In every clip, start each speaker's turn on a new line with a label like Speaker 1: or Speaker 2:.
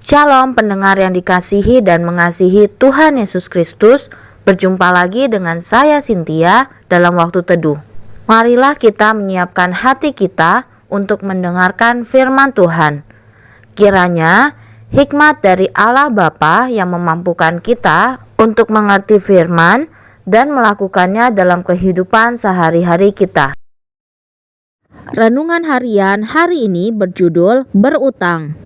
Speaker 1: Shalom pendengar yang dikasihi dan mengasihi Tuhan Yesus Kristus. Berjumpa lagi dengan saya Cynthia dalam waktu teduh. Marilah kita menyiapkan hati kita untuk mendengarkan firman Tuhan. Kiranya hikmat dari Allah Bapa yang memampukan kita untuk mengerti firman dan melakukannya dalam kehidupan sehari-hari kita. Renungan harian hari ini berjudul Berutang.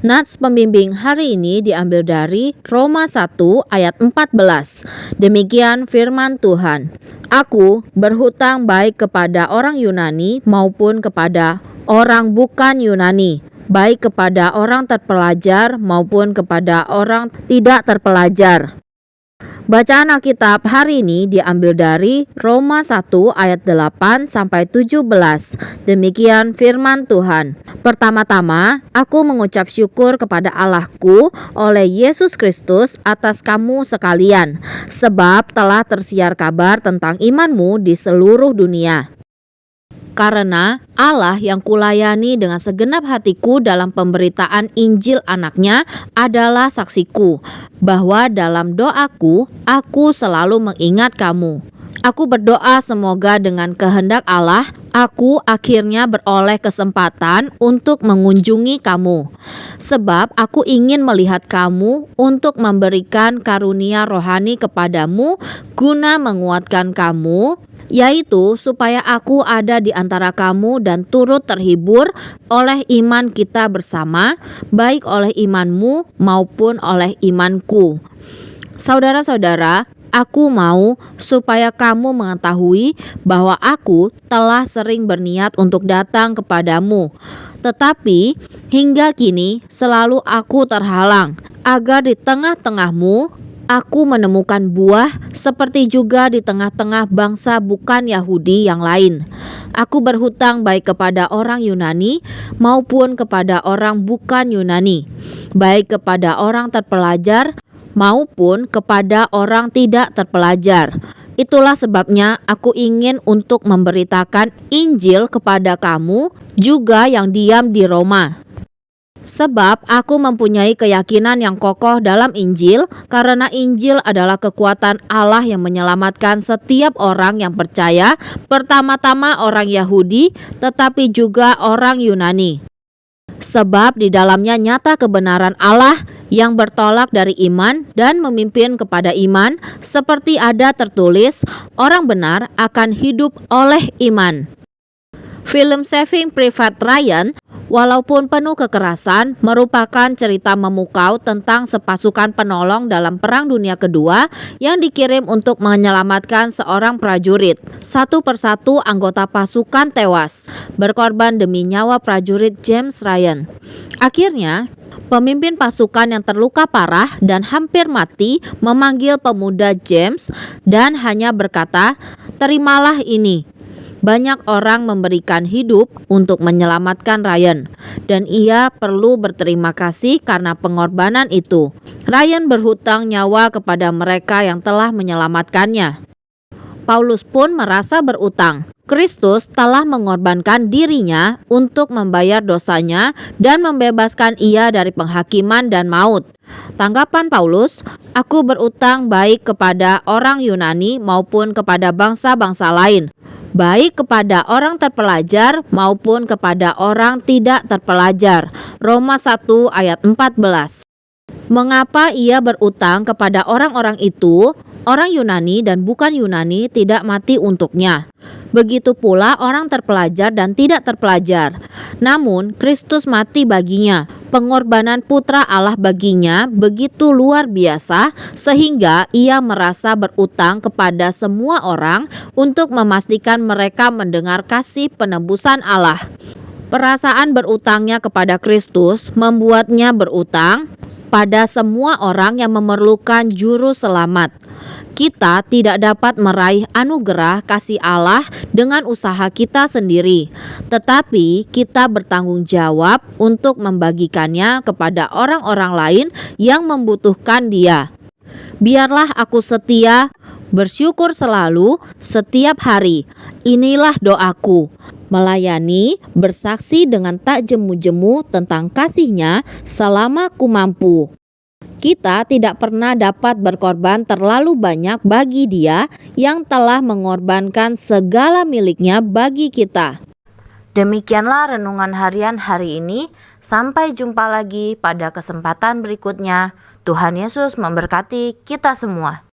Speaker 1: Nats pembimbing hari ini diambil dari Roma 1 ayat 14. Demikian firman Tuhan. Aku berhutang baik kepada orang Yunani maupun kepada orang bukan Yunani, baik kepada orang terpelajar maupun kepada orang tidak terpelajar. Bacaan Alkitab hari ini diambil dari Roma 1 ayat 8 sampai 17. Demikian firman Tuhan. Pertama-tama, aku mengucap syukur kepada Allahku oleh Yesus Kristus atas kamu sekalian, sebab telah tersiar kabar tentang imanmu di seluruh dunia. Karena Allah yang kulayani dengan segenap hatiku dalam pemberitaan Injil anaknya adalah saksiku, bahwa dalam doaku, aku selalu mengingat kamu. Aku berdoa semoga dengan kehendak Allah, aku akhirnya beroleh kesempatan untuk mengunjungi kamu. Sebab aku ingin melihat kamu untuk memberikan karunia rohani kepadamu guna menguatkan kamu, yaitu supaya aku ada di antara kamu dan turut terhibur oleh iman kita bersama, baik oleh imanmu maupun oleh imanku. Saudara-saudara, aku mau supaya kamu mengetahui bahwa aku telah sering berniat untuk datang kepadamu, tetapi hingga kini selalu aku terhalang, agar di tengah-tengahmu aku menemukan buah seperti juga di tengah-tengah bangsa bukan Yahudi yang lain. Aku berhutang baik kepada orang Yunani maupun kepada orang bukan Yunani, baik kepada orang terpelajar maupun kepada orang tidak terpelajar. Itulah sebabnya aku ingin untuk memberitakan Injil kepada kamu juga yang diam di Roma. Sebab aku mempunyai keyakinan yang kokoh dalam Injil, karena Injil adalah kekuatan Allah yang menyelamatkan setiap orang yang percaya, pertama-tama orang Yahudi, tetapi juga orang Yunani. Sebab di dalamnya nyata kebenaran Allah yang bertolak dari iman dan memimpin kepada iman, seperti ada tertulis, orang benar akan hidup oleh iman. Film Saving Private Ryan, walaupun penuh kekerasan, merupakan cerita memukau tentang sepasukan penolong dalam Perang Dunia Kedua yang dikirim untuk menyelamatkan seorang prajurit. Satu persatu anggota pasukan tewas, berkorban demi nyawa prajurit James Ryan. Akhirnya, pemimpin pasukan yang terluka parah dan hampir mati memanggil pemuda James dan hanya berkata, "Terimalah ini." Banyak orang memberikan hidup untuk menyelamatkan Ryan, dan ia perlu berterima kasih karena pengorbanan itu. Ryan berhutang nyawa kepada mereka yang telah menyelamatkannya. Paulus pun merasa berutang. Kristus telah mengorbankan dirinya untuk membayar dosanya dan membebaskan ia dari penghakiman dan maut. Tanggapan Paulus, aku berutang baik kepada orang Yunani maupun kepada bangsa-bangsa lain, baik kepada orang terpelajar maupun kepada orang tidak terpelajar. Roma 1 ayat 14. Mengapa ia berutang kepada orang-orang itu? Orang Yunani dan bukan Yunani tidak mati untuknya. Begitu pula orang terpelajar dan tidak terpelajar. Namun Kristus mati baginya. Pengorbanan Putra Allah baginya begitu luar biasa sehingga ia merasa berutang kepada semua orang untuk memastikan mereka mendengar kasih penebusan Allah. Perasaan berutangnya kepada Kristus membuatnya berutang pada semua orang yang memerlukan juru selamat. Kita tidak dapat meraih anugerah kasih Allah dengan usaha kita sendiri, tetapi kita bertanggung jawab untuk membagikannya kepada orang-orang lain yang membutuhkan Dia. Biarlah aku setia, bersyukur selalu, setiap hari. Inilah doaku. melayani, bersaksi dengan tak jemu-jemu tentang kasih-Nya selama ku mampu. Kita tidak pernah dapat berkorban terlalu banyak bagi Dia yang telah mengorbankan segala miliknya bagi kita. Demikianlah renungan harian hari ini. Sampai jumpa lagi pada kesempatan berikutnya. Tuhan Yesus memberkati kita semua.